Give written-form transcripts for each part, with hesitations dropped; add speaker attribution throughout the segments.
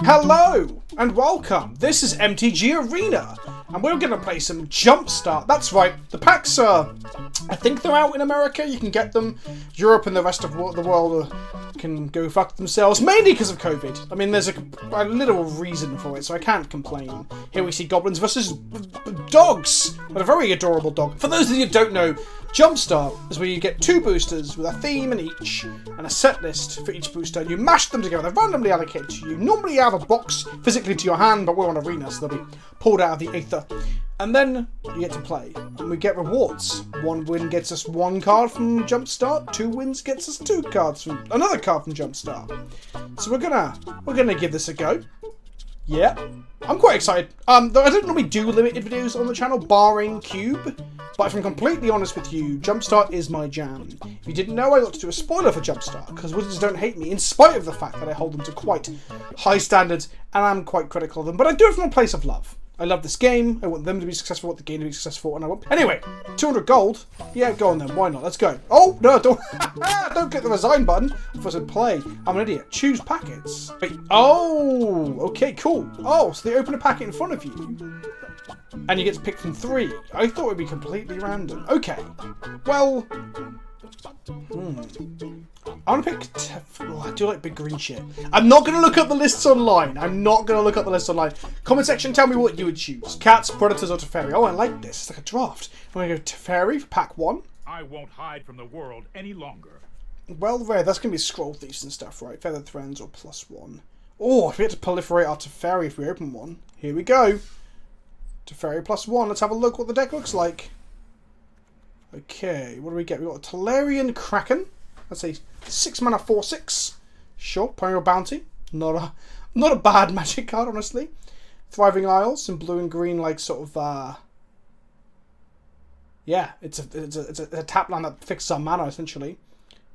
Speaker 1: Hello and welcome. This is MTG Arena and we're going to play some Jumpstart. That's right, the packs are, I think they're out in America, you can get them. Europe and the rest of the world can go fuck themselves, mainly because of COVID. I mean, there's a little reason for it, so I can't complain. Here we see goblins versus dogs, but a very adorable dog. For those of you who don't know, Jumpstart is where you get 2 boosters with a theme in each and a set list for each booster. You mash them together, they're randomly allocated to you. Normally you have a box physically to your hand, but we're on Arena, so they'll be pulled out of the ether. And then you get to play, and we get rewards. 1 win gets us 1 card from Jumpstart, 2 wins gets us 2 cards from another card from Jumpstart. So we're gonna give this a go. Yeah, I'm quite excited. Though I don't normally do limited videos on the channel, barring Cube. But if I'm completely honest with you, Jumpstart is my jam. If you didn't know, I got to do a spoiler for Jumpstart, because Wizards don't hate me, in spite of the fact that I hold them to quite high standards, and I'm quite critical of them. But I do it from a place of love. I love this game, I want them to be successful, I want the game to be successful, and I want... Anyway, 200 gold? Yeah, go on then, why not? Let's go. Oh, no, don't... don't click the resign button. I thought I said play. I'm an idiot. Choose packets. Wait, oh, okay, cool. Oh, so they open a packet in front of you, and you get to pick from 3. I thought it would be completely random. Okay, well... I want to pick I do like big green shit. I'm not going to look up the lists online. Comment section, tell me what you would choose. Cats, Predators, or Teferi. Oh, I like this. It's like a draft. I'm going to go Teferi for pack 1.
Speaker 2: I won't hide from the world any longer.
Speaker 1: Well, rare. That's going to be scroll thieves and stuff, right? Feathered Threads or +1. Oh, if we had to proliferate our Teferi if we open one. Here we go. Teferi +1. Let's have a look what the deck looks like. Okay, what do we get? We've got a Tolarian Kraken. Let's say 6 mana 4/6. Sure, Primal Bounty. Not a bad magic card, honestly. Thriving Isles in blue and green, like sort of yeah, it's a tap land that fixes our mana essentially.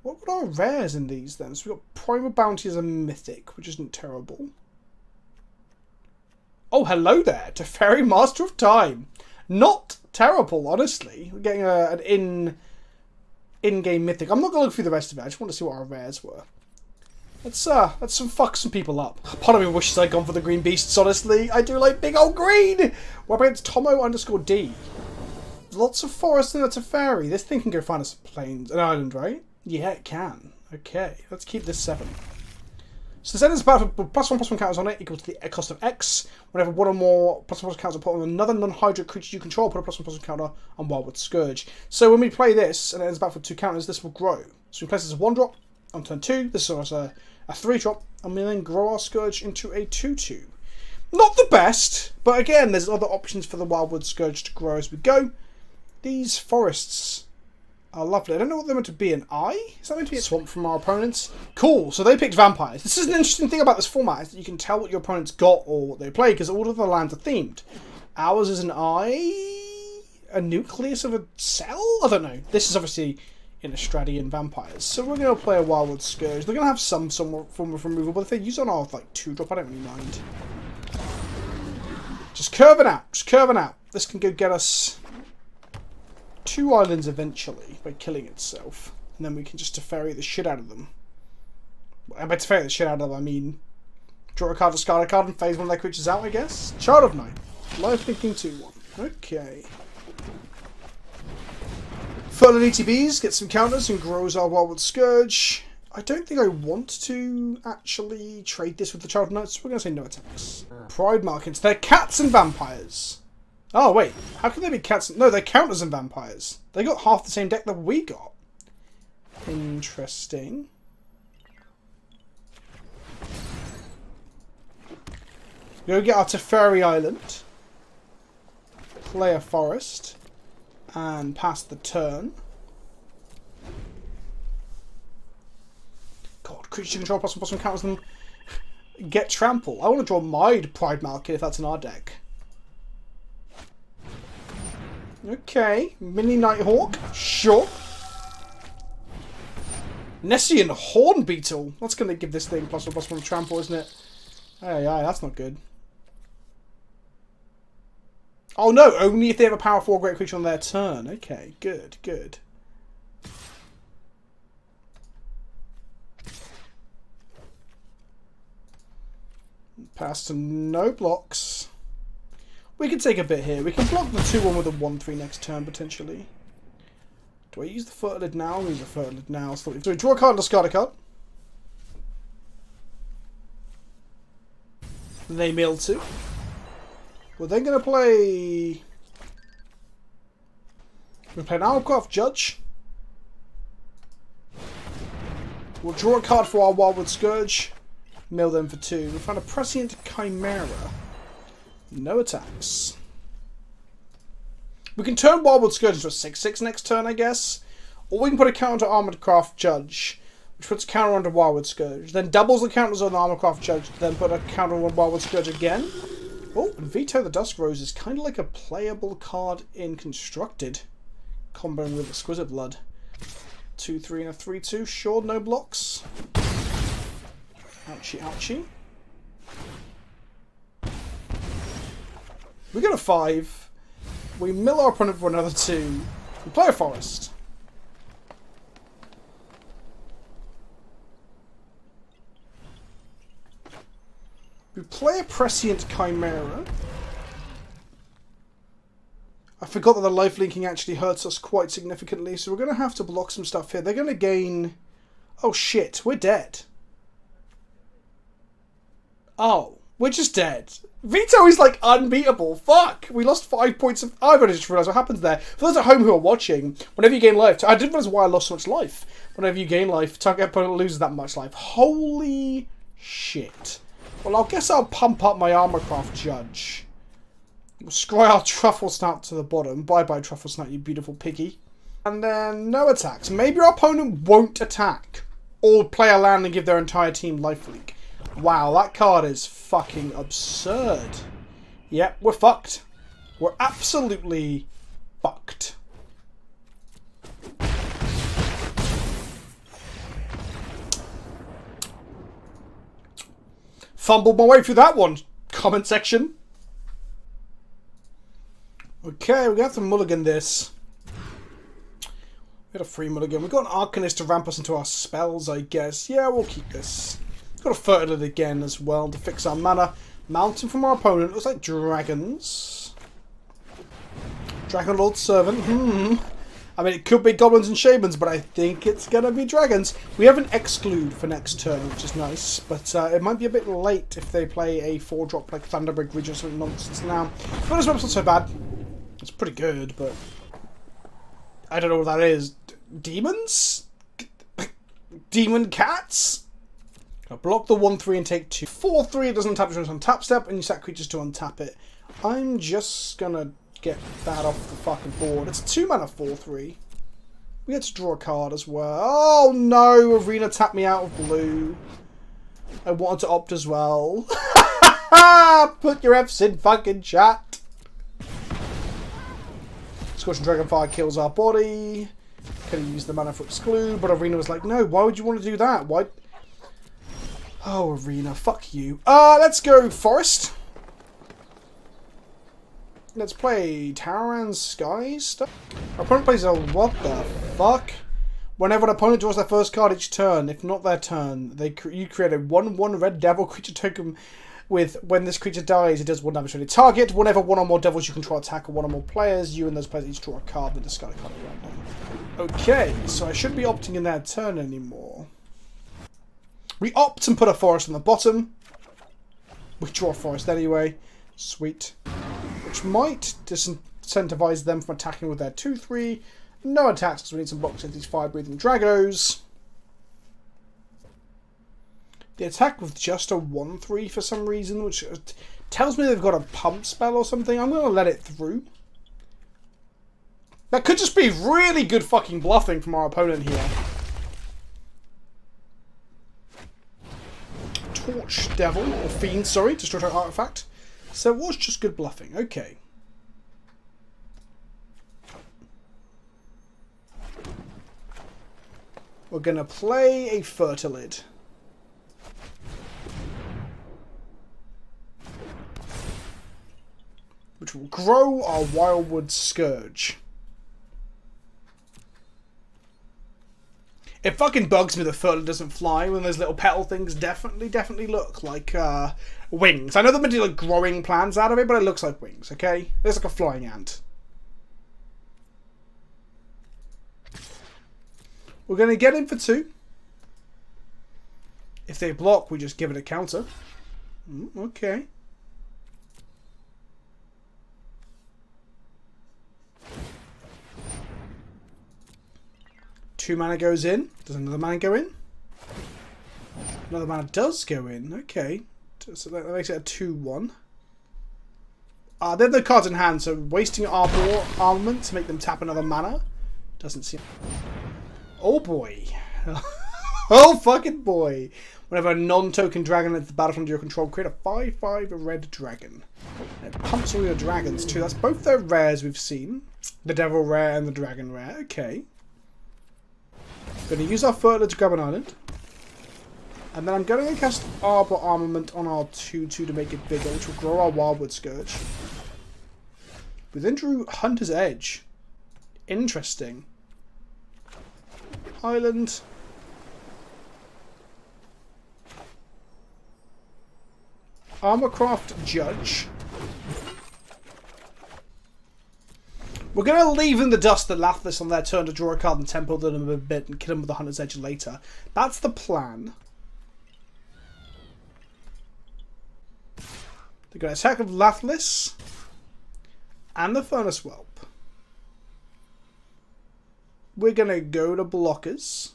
Speaker 1: What would our rares in these then? So we've got Primal Bounty as a mythic, which isn't terrible. Oh, hello there, Teferi Master of Time. Not terrible, honestly. We're getting an in-game mythic. I'm not going to look through the rest of it. I just want to see what our rares were. Let's fuck some people up. Part of me wishes I'd gone for the green beasts, honestly. I do like big old green! What about Tomo_D? Lots of forest and a Teferi. This thing can go find us an island, right? Yeah, it can. Okay, let's keep this 7. So the sentence battle with +1/+1 counters on it equal to the cost of X. Whenever 1 or more +1/+1 counters are put on another non-hydro creature you control, put a +1/+1 counter on Wildwood Scourge. So when we play this and it ends battle with 2 counters, this will grow. So we place this as a 1-drop on turn 2. This is a 3-drop, and we then grow our Scourge into a 2/2. Not the best, but again, there's other options for the Wildwood Scourge to grow as we go. These forests are lovely. I don't know what they're meant to be. An eye? Is that meant to be a swamp from our opponents? Cool. So they picked vampires. This is an interesting thing about this format, is that you can tell what your opponent's got or what they play, because all of the lands are themed. Ours is an eye? A nucleus of a cell? I don't know. This is obviously Innistradian vampires. So we're going to play a Wildwood Scourge. They're going to have some form of removal, but if they use it on our like 2-drop, I don't really mind. Just curving out. Just curving out. This can go get us 2 islands eventually by killing itself, and then we can just Teferi the shit out of them. And by Teferi the shit out of them, I mean draw a card, discard a card, and phase one of their creatures out, I guess. Child of Night. Live thinking 2/1. Okay. Further ETBs, get some counters, and grows our Wildwood Scourge. I don't think I want to actually trade this with the Child of Night, so we're going to say no attacks. Pride Markings. They're cats and vampires. Oh, wait. How can they be cats? No, they're counters and vampires. They got half the same deck that we got. Interesting. Go get our Teferi Island. Play a forest. And pass the turn. God, creature control +1/+1 counters them. Get trample. I want to draw my Pride Market if that's in our deck. Okay, Mini Nighthawk, sure. Nessian Horn Beetle. That's going to give this thing +1/+1 trample, isn't it? Aye, that's not good. Oh no, only if they have a power 4 great creature on their turn. Okay, good, good. Pass to no blocks. We can take a bit here. We can block the 2-1 with a 1-3 next turn, potentially. Do I use the Fertilid now? I'll use the Fertilid now. So we draw a card and discard a card. They mill 2. We're then going to play... We'll play an Armorcraft Judge. We'll draw a card for our Wildwood Scourge. Mill them for 2. We found a Prescient Chimera. No attacks. We can turn Wildwood Scourge into a 6/6 next turn, I guess. Or we can put a counter on Armorcraft Judge, which puts a counter onto Wildwood Scourge. Then doubles the counters on the Armorcraft Judge, then put a counter on Wildwood Scourge again. Oh, and Veto the Dusk Rose is kind of like a playable card in Constructed. Comboing with Exquisite Blood. 2-3 and a 3-2. Sure, no blocks. Ouchie, ouchie. We get a 5. We mill our opponent for another 2. We play a Forest. We play a Prescient Chimera. I forgot that the life linking actually hurts us quite significantly, so we're going to have to block some stuff here. They're going to gain... Oh shit, we're dead. Oh, we're just dead. Veto is like unbeatable. Fuck! We lost 5 points of... I've only just realised what happens there. For those at home who are watching, whenever you gain life... I didn't realize why I lost so much life. Whenever you gain life, target opponent loses that much life. Holy shit. Well, I guess I'll pump up my Armorcraft Judge. We'll scry our Truffle Snout to the bottom. Bye-bye, Truffle Snout, you beautiful piggy. And then no attacks. Maybe our opponent won't attack. Or play a land and give their entire team lifelink. Wow, that card is fucking absurd. Yep, we're fucked. We're absolutely fucked. Fumbled my way through that one. Comment section. Okay, we're going to have to mulligan this. We got a free mulligan. We've got an Arcanist to ramp us into our spells, I guess. Yeah, we'll keep this. Got a Fertilid again as well to fix our mana. Mountain from our opponent. Looks like dragons. Dragon Lord Servant. I mean, it could be goblins and shamans, but I think it's going to be dragons. We have an exclude for next turn, which is nice. But it might be a bit late if they play a 4-drop like Thunderbird Ridge or something nonsense now. But it's not so bad. It's pretty good, but... I don't know what that is. Demons? Demon cats? I'll block the 1-3 and take 2. 4-3, it doesn't tap it on tap step, and you sack creatures to untap it. I'm just gonna get that off the fucking board. It's a 2-mana 4-3. We had to draw a card as well. Oh no, Arena tapped me out of blue. I wanted to opt as well. Put your F's in fucking chat. Scorching Dragonfire kills our body. Could have used the mana for exclude, but Arena was like, no, why would you want to do that? Why? Oh, Arena, fuck you. Let's go Forest. Let's play Taran's Skies stuff. Our opponent plays a what the fuck? Whenever an opponent draws their first card each turn, if not their turn, you create a 1/1 red devil creature token with when this creature dies, it does 1 damage to any target. Whenever 1 or more devils you control attack or 1 or more players, you and those players each draw a card, then discard a card at random. Okay, so I shouldn't be opting in their turn anymore. We opt and put a forest on the bottom. We draw a forest anyway. Sweet. Which might disincentivize them from attacking with their 2-3. No attacks because we need some blocks into these fire-breathing Dragos. They attack with just a 1-3 for some reason, which tells me they've got a pump spell or something. I'm going to let it through. That could just be really good fucking bluffing from our opponent here. Torch Devil, or Fiend, sorry, destroy an artifact. So it was just good bluffing. Okay. We're going to play a Fertilid. which will grow our Wildwood Scourge. It fucking bugs me the fertile doesn't fly when those little petal things definitely look like wings. I know they're meant to do like growing plants out of it, but it looks like wings, okay? It looks like a flying ant. We're going to get in for 2. If they block, we just give it a counter. Okay. Two mana goes in. Does another mana go in? Another mana does go in. Okay. So that makes it a 2-1. They're the cards in hand, so wasting armament to make them tap another mana doesn't seem... Oh boy. Oh fucking boy. Whenever a non-token dragon enters the battlefield under your control, create a 5/5 red dragon. And it pumps all your dragons too. That's both their rares we've seen. The devil rare and the dragon rare. Okay. Going to use our fertile to grab an island. And then I'm going to cast Arbor Armament on our 2/2 to make it bigger, which will grow our Wildwood Scourge. We then drew Hunter's Edge. Interesting. Island. Armorcraft Judge. We're going to leave in the dust the Lathlis on their turn to draw a card and tempo them a bit and kill them with the Hunter's Edge later. That's the plan. They're going to attack with Lathlis and the Furnace Whelp. We're going to go to blockers.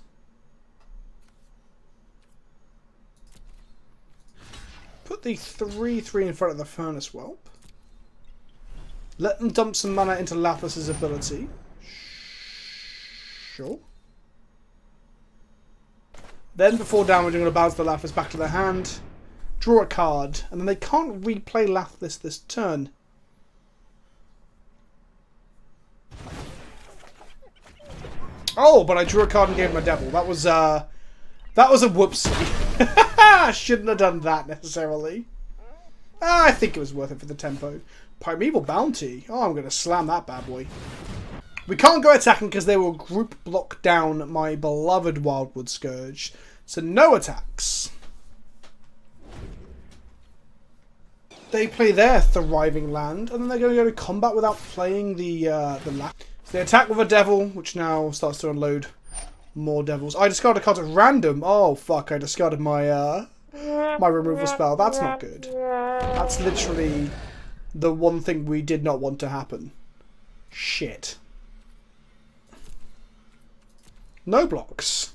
Speaker 1: Put the 3/3 in front of the Furnace Whelp. Let them dump some mana into Lathlis' ability. Sure. Then, before damage, I'm going to bounce the Lathlis back to their hand. Draw a card. And then they can't replay Lathlis this turn. Oh, but I drew a card and gave him a devil. That was a whoopsie. I shouldn't have done that necessarily. I think it was worth it for the tempo. Primeval Bounty. Oh, I'm going to slam that bad boy. We can't go attacking because they will group block down my beloved Wildwood Scourge. So no attacks. They play their thriving land, and then they're going to go to combat without playing the land. So they attack with a devil, which now starts to unload more devils. I discarded a card at random. Oh fuck! I discarded my my removal spell. That's not good. That's literally the one thing we did not want to happen. Shit. No blocks.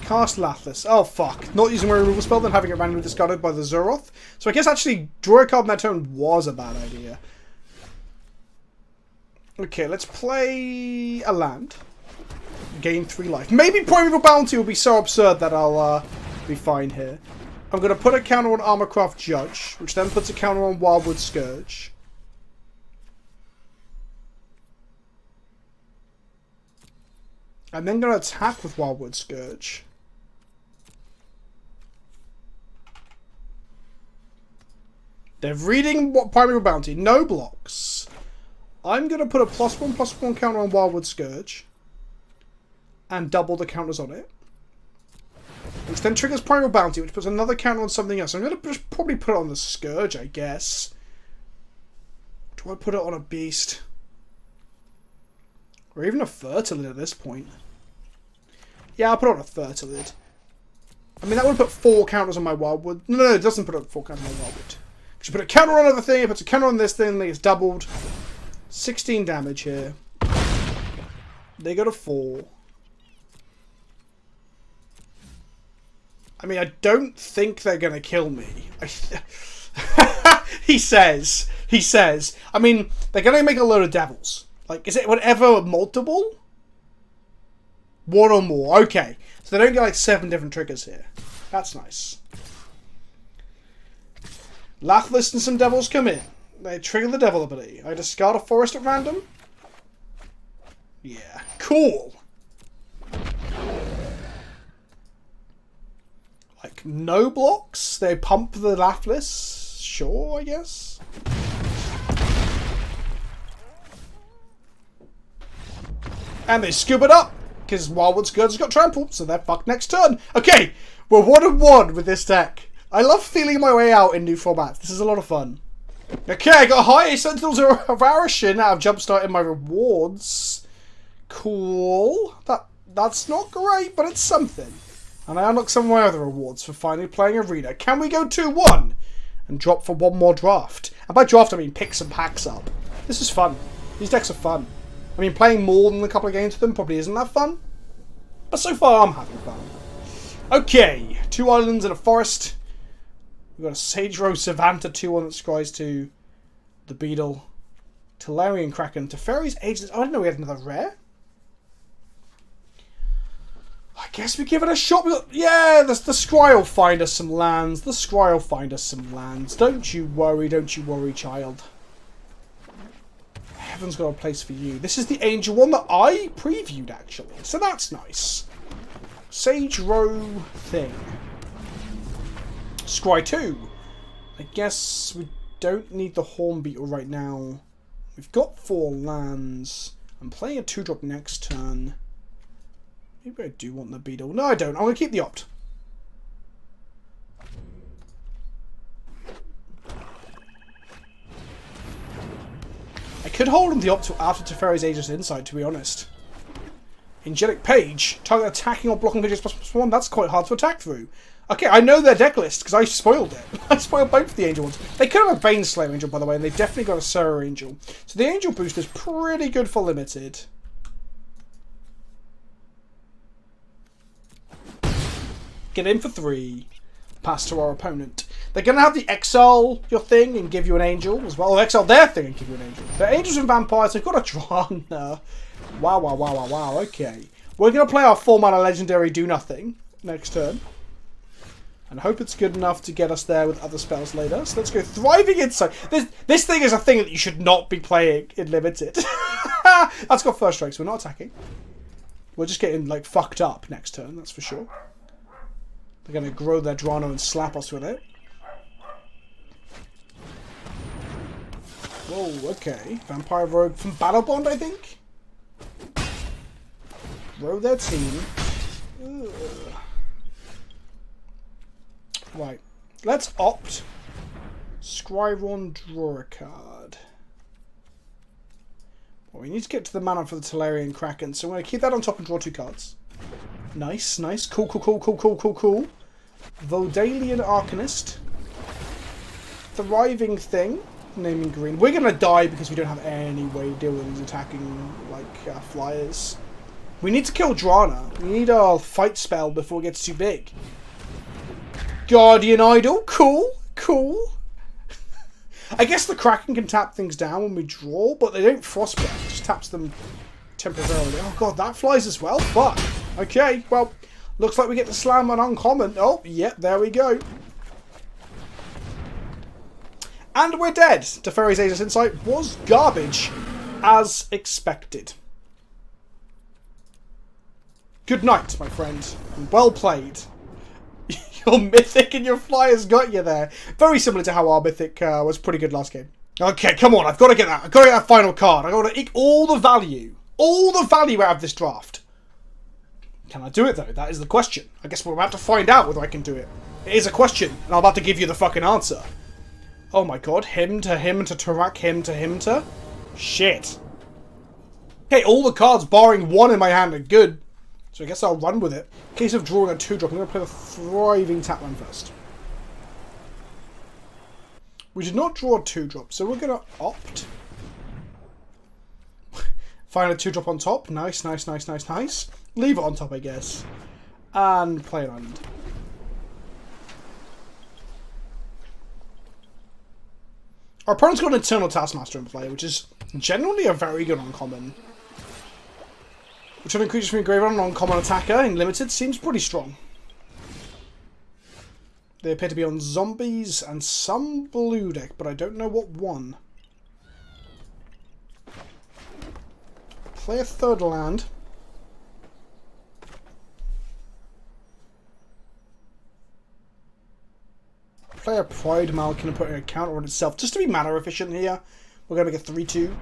Speaker 1: Cast Lathlis. Oh fuck. Not using my removal spell, then having it randomly discarded by the Zoroth. So I guess actually draw a card on that turn was a bad idea. Okay, let's play a land. Gain 3 life. Maybe Primeval Bounty will be so absurd that I'll be fine here. I'm going to put a counter on Armorcraft Judge, which then puts a counter on Wildwood Scourge. I'm then going to attack with Wildwood Scourge. They're reading what Primeval Bounty. No blocks. I'm going to put a +1/+1 counter on Wildwood Scourge. And double the counters on it. Which then triggers Primal Bounty, which puts another counter on something else. I'm going to just probably put it on the Scourge, I guess. Do I put it on a Beast? Or even a Fertilid at this point. Yeah, I'll put it on a Fertilid. I mean, that would put 4 counters on my Wildwood. No, it doesn't put 4 counters on my Wildwood. Because you put a counter on another thing, it puts a counter on this thing, and it's doubled. 16 damage here. They go to 4. I mean, I don't think they're going to kill me. He says. I mean, they're going to make a load of devils. Like, is it whatever multiple? 1 or more. Okay. So they don't get like 7 different triggers here. That's nice. Lathlis and some devils come in. They trigger the devil ability. I discard a forest at random. Yeah. Cool. Like no blocks. They pump the Lapis. Sure, I guess. And they scoop it up. Because Wildwood Scourge has got trampled, so they're fucked next turn. Okay, we're 1-1 with this deck. I love feeling my way out in new formats. This is a lot of fun. Okay, I got high Sentinels of Arishin out of jumpstarting my rewards. Cool. That's not great, but it's something. And I unlock some of my other rewards for finally playing Arena. Can we go 2-1 and drop for one more draft? And by draft, I mean pick some packs up. This is fun. These decks are fun. I mean, playing more than a couple of games with them probably isn't that fun. But so far, I'm having fun. Okay, 2 islands and a forest. We've got a Sage Row Savanta 2-1 that scries to the Beetle. Teferi Kraken. Teferis Ageless. Oh, I didn't know we had another rare. I guess we give it a shot. Yeah, the Scry will find us some lands. The Scry will find us some lands. Don't you worry, child. Heaven's got a place for you. This is the Angel one that I previewed, actually. So that's nice. Sage Row thing. Scry 2. I guess we don't need the Horn Beetle right now. We've got 4 lands. I'm playing a 2-drop next turn. Maybe I do want the Beetle. No, I don't. I'm going to keep the Opt. I could hold on the Opt after Teferi's Ageless Insight, to be honest. Angelic Page. Target attacking or blocking pages +1. That's quite hard to attack through. Okay, I know their deck list because I spoiled it. I spoiled both of the Angel ones. They could have a Baneslayer Angel, by the way, and they definitely got a Sarah Angel. So the Angel boost is pretty good for limited. Get in for 3. Pass to our opponent. They're going to have the exile your thing and give you an angel as well. Or exile their thing and give you an angel. They're angels and vampires. They've got a Drana. Wow. Okay. We're going to play our 4-mana legendary do nothing next turn. And hope it's good enough to get us there with other spells later. So let's go Thriving Insight. This thing is a thing that you should not be playing in Limited. That's got first strike, so we're not attacking. We're just getting like fucked up next turn, that's for sure. They're going to grow their Drano and slap us with it. Whoa, okay. Vampire Rogue from Battle Bond, I think? Grow their team. Ugh. Right. Let's opt. Scriron, draw a card. Well, we need to get to the mana for the Teferi Kraken, so I'm going to keep that on top and draw 2 cards. Nice. Cool. Vodalian Arcanist. Thriving Thing. Naming green. We're going to die because we don't have any way of dealing with attacking, like, flyers. We need to kill Drana. We need our fight spell before it gets too big. Guardian Idol. Cool. I guess the Kraken can tap things down when we draw, but they don't frostbite. It just taps them temporarily. Oh god, that flies as well? Fuck. Okay, well, looks like we get to slam an uncommon. Oh, yep, there we go. And we're dead. Teferi's Ageless Insight was garbage, as expected. Good night, my friend. Well played. Your Mythic and your Flyers got you there. Very similar to how our Mythic was pretty good last game. Okay, come on. I've got to get that. I've got to get that final card. I've got to eke all the value out of this draft. Can I do it, though? That is the question. I guess we're about to find out whether I can do it. It is a question, and I'm about to give you the fucking answer. Oh my god. Him to Tarak, him to. Shit. Okay, all the cards barring one in my hand are good. So I guess I'll run with it. In case of drawing a 2-drop, I'm going to play the Thriving Tapland first. We did not draw a 2-drop, so we're going to opt. Find a 2-drop on top. Nice. Leave it on top, I guess. And play an island. Our opponent's got an Eternal Taskmaster in play, which is generally a very good uncommon. Returning creatures from your graveyard on an uncommon attacker in Limited seems pretty strong. They appear to be on zombies and some blue deck, but I don't know what one. Play a 3rd land. play a Pride Malkin and put in a counter on itself just to be mana efficient here. We're going to make a 3-2.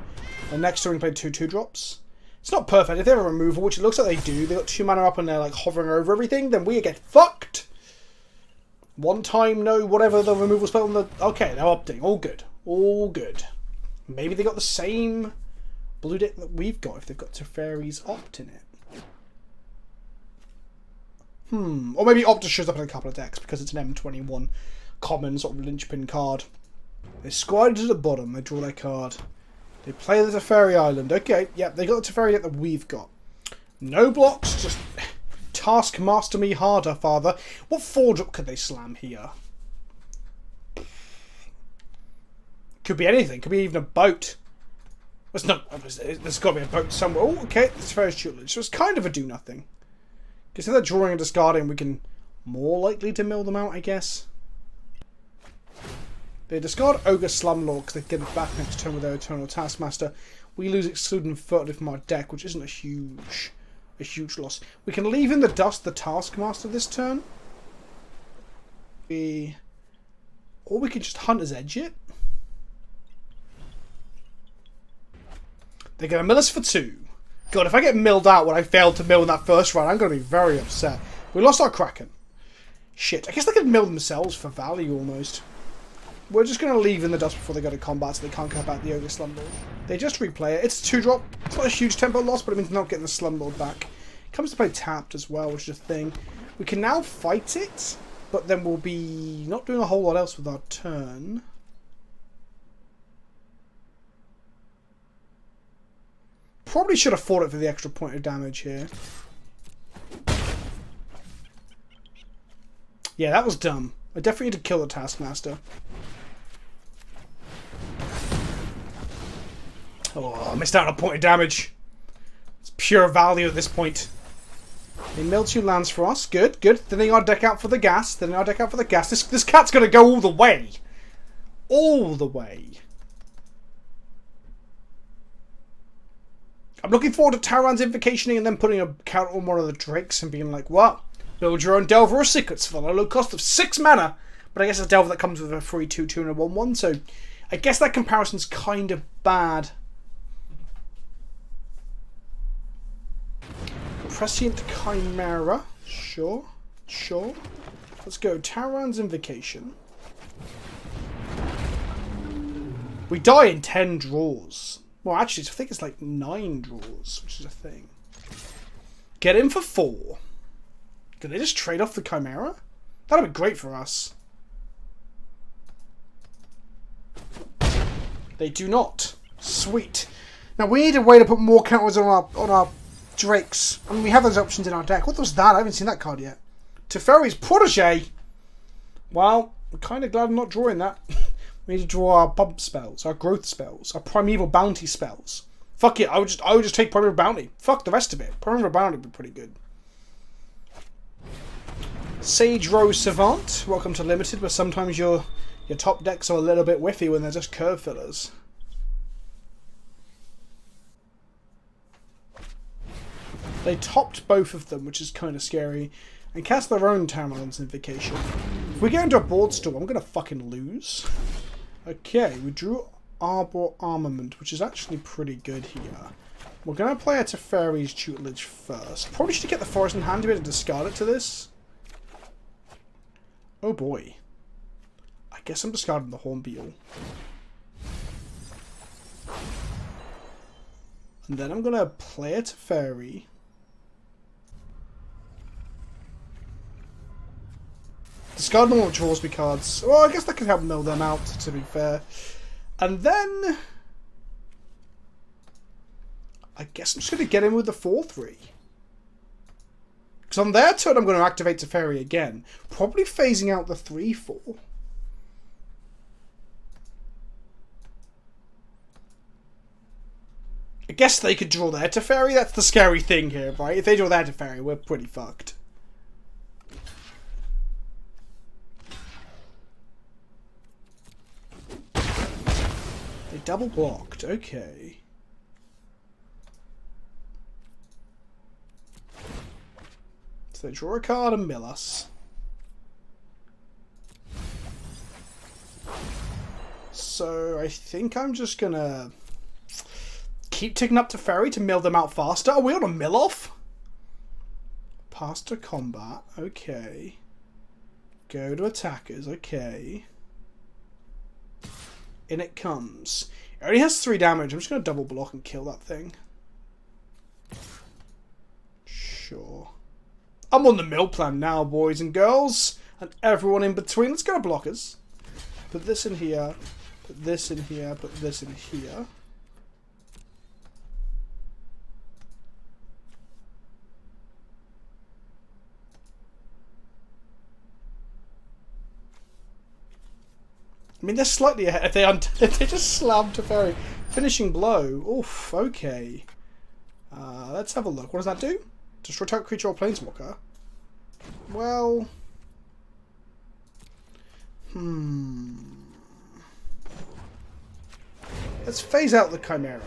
Speaker 1: And next turn we can play 2 2-drops. It's not perfect. If they have a removal, which it looks like they do, they got 2 mana up and they're like hovering over everything, then we get fucked. 1 time, no, whatever the removal spell on the... Okay, they're opting. All good. All good. Maybe they got the same blue deck that we've got if they've got Teferis opt in it. Or maybe Optus shows up in a couple of decks because it's an M21 common sort of linchpin card. They squad to the bottom, they draw their card. They play the Teferi Island. Okay, yep, they got the Teferi deck that we've got. No blocks, just taskmaster me harder, father. What 4-drop could they slam here? Could be anything, could be even a boat. There's got to be a boat somewhere. Oh, okay, it's Teferi's tutelage, so it's kind of a do-nothing. Because if they're drawing and discarding, we can more likely to mill them out, I guess. They discard Ogre Slumlord because they get it back next turn with their Eternal Taskmaster. We lose Excluding Furtive from our deck, which isn't a huge loss. We can leave in the dust the Taskmaster this turn. Or we can just Hunter's Edge it. They're going to mill us for 2. God, if I get milled out when I failed to mill in that first round, I'm going to be very upset. We lost our Kraken. Shit, I guess they could mill themselves for value almost. We're just going to leave in the dust before they go to combat so they can't come back the Ogre Slumlord. They just replay it. It's a 2-drop. It's not a huge tempo loss, but it means not getting the Slumlord back. It comes to play tapped as well, which is a thing. We can now fight it, but then we'll be not doing a whole lot else with our turn. Probably should have fought it for the extra point of damage here. Yeah, that was dumb. I definitely need to kill the Taskmaster. Oh, I missed out on a point of damage. It's pure value at this point. They mill 2 lands for us. Good, good. Thinning our deck out for the gas. This cat's going to go all the way. All the way. I'm looking forward to Tauran's Invocationing and then putting a count on one of the Drakes and being like, well, build your own Delver or Secrets for a low cost of 6 mana. But I guess it's a Delver that comes with a free 2/2 and a 1/1, so I guess that comparison's kind of bad. Prescient Chimera. Sure. Let's go. Tauran's Invocation. We die in 10 draws. Well, actually, I think it's like 9 draws, which is a thing. Get in for 4. Can they just trade off the Chimera? That'd be great for us. They do not. Sweet. Now, we need a way to put more counters on our Drakes. I mean, we have those options in our deck. What was that? I haven't seen that card yet. Teferi's Protege. Well, I'm kind of glad I'm not drawing that. We need to draw our bump spells, our growth spells, our primeval bounty spells. Fuck it, I would just take primeval bounty. Fuck the rest of it. Primeval bounty would be pretty good. Sage Rose Savant, welcome to Limited, where sometimes your top decks are a little bit whiffy when they're just curve fillers. They topped both of them, which is kind of scary, and cast their own Tauran's Invocation. If we get into a board storm, I'm going to fucking lose. Okay, we drew Arbor Armament, which is actually pretty good here. We're going to play a Teferi's tutelage first. Probably should get the Forest in hand to be able to discard it to this. Oh boy. I guess I'm discarding the Hornbeal. And then I'm going to play a Teferi. Discard normal draws me cards. Well, I guess that could help mill them out, to be fair. And then I guess I'm just going to get in with the 4/3. Because on their turn, I'm going to activate Teferi again. Probably phasing out the 3/4. I guess they could draw their Teferi. That's the scary thing here, right? If they draw their Teferi, we're pretty fucked. They double blocked. Okay. So they draw a card and mill us. so I think I'm just gonna keep ticking up Teferi to mill them out faster. Are we on a mill off? Pass to combat. Okay. Go to attackers. Okay. In it comes. It only has 3 damage. I'm just going to double block and kill that thing. Sure. I'm on the mill plan now, boys and girls. And everyone in between. Let's go to blockers. Put this in here. Put this in here. Put this in here. I mean, they're slightly ahead. They just slammed Teferi. Finishing blow. Oof, okay. Let's have a look. What does that do? Destroy target creature or planeswalker? Well... Let's phase out the Chimera.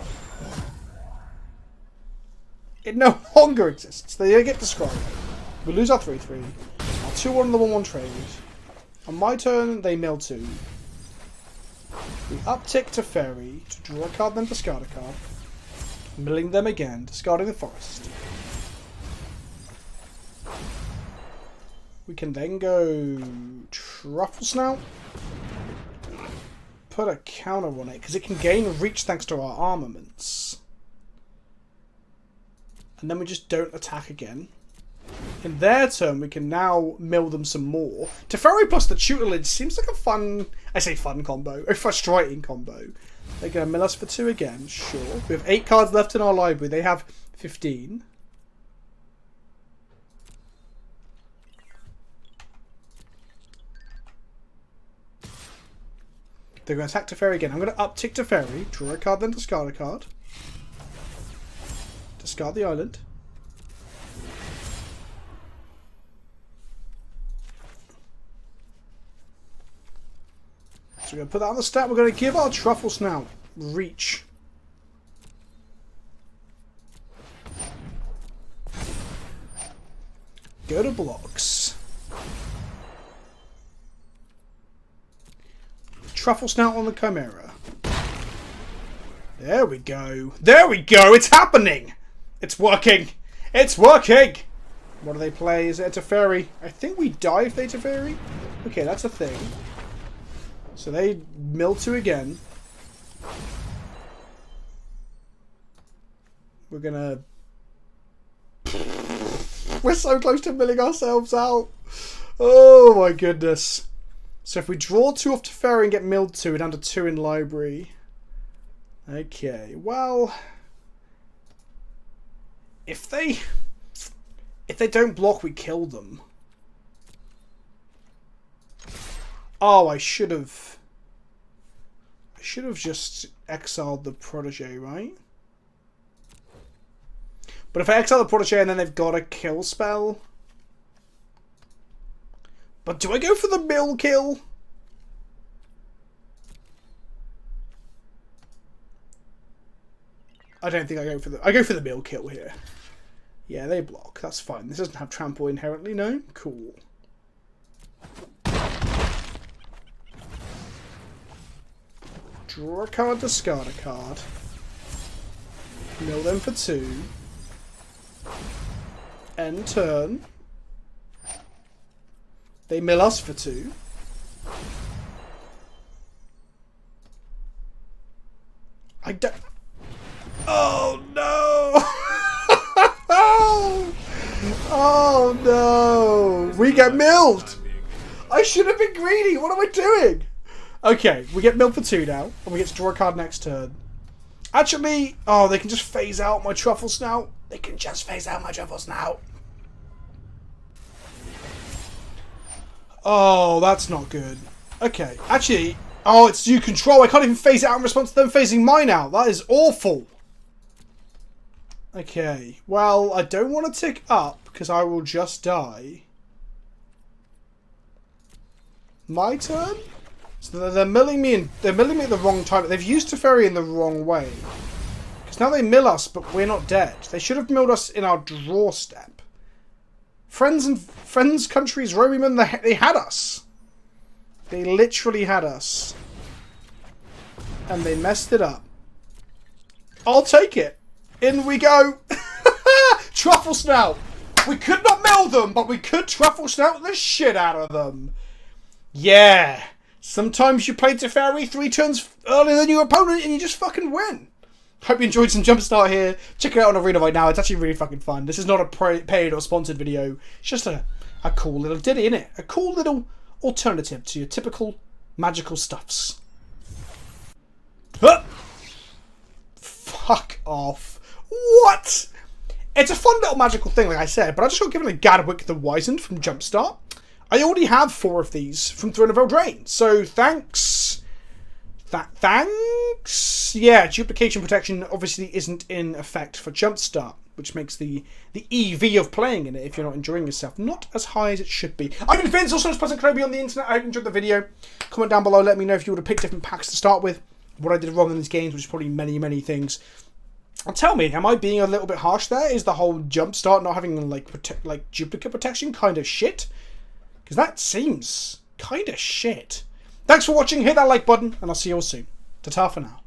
Speaker 1: It no longer exists. They get destroyed. We lose our 3/3. Our 2-1 on the 1/1 trade. On my turn, they mill 2. We uptick Teferi to draw a card, then discard a card. Milling them again, discarding the forest. We can then go Truffle Snout. Put a counter on it, because it can gain reach thanks to our armaments. And then we just don't attack again. In their turn, we can now mill them some more. Teferi plus the tutelage seems like a fun... I say fun combo. A frustrating combo. They're going to mill us for 2 again. Sure. We have 8 cards left in our library. They have 15. They're going to attack Teferi again. I'm going to uptick Teferi. Draw a card, then discard a card. Discard the island. So we're going to put that on the stat. We're going to give our Truffle Snout reach. Go to blocks. Truffle Snout on the Chimera. There we go. There we go. It's happening. It's working. It's working. What do they play? Is it a Teferi? I think we die if they Teferi. Okay, that's a thing. So they mill 2 again. We're gonna... We're so close to milling ourselves out. Oh my goodness. So if we draw 2 off Teferi and get milled 2, we're down to 2 in library. Okay, well... If they don't block, we kill them. Oh, I should have just exiled the Protege, right? But if I exile the Protege and then they've got a kill spell... But do I go for the mill kill? I don't think I go for the... I go for the mill kill here. Yeah, they block. That's fine. This doesn't have trample inherently, no? Cool. Draw a card, discard a card. Mill them for 2. End turn. They mill us for 2. I don't... Oh no! Oh no! We get milled! I should have been greedy! What am I doing? Okay, we get milled for 2 now, and we get to draw a card next turn. Actually, oh, they can just phase out my Truffle Snout. They can just phase out my Truffle Snout. Oh, that's not good. Okay, actually, oh, it's you control. I can't even phase it out in response to them phasing mine out. That is awful. Okay, well, I don't want to tick up because I will just die. My turn? So they're milling me in. They're milling me at the wrong time. They've used Teferi in the wrong way. Because now they mill us, but we're not dead. They should have milled us in our draw step. Friends, countries, Roman, they had us. They literally had us. And they messed it up. I'll take it. In we go. Truffle Snout. We could not mill them, but we could Truffle Snout the shit out of them. Yeah. Sometimes you play Teferi 3 turns earlier than your opponent and you just fucking win. Hope you enjoyed some Jumpstart here. Check it out on Arena right now. It's actually really fucking fun. This is not a paid or sponsored video. It's just a cool little ditty, innit? A cool little alternative to your typical magical stuffs. Huh. Fuck off. What? It's a fun little magical thing, like I said, but I just got given a Gadwick the Wizened from Jumpstart. I already have 4 of these from Throne of Eldraine, so thanks. Thanks. Yeah, duplication protection obviously isn't in effect for Jumpstart, which makes the EV of playing in it, if you're not enjoying yourself, not as high as it should be. I've been Vince, also known as PleasantKenobi on the internet. I hope you enjoyed the video. Comment down below, let me know if you would have picked different packs to start with, what I did wrong in these games, which is probably many, many things. And tell me, am I being a little bit harsh there? Is the whole Jumpstart not having like duplicate protection kind of shit? Because that seems kind of shit. Thanks for watching, hit that like button, and I'll see you all soon. Ta-ta for now.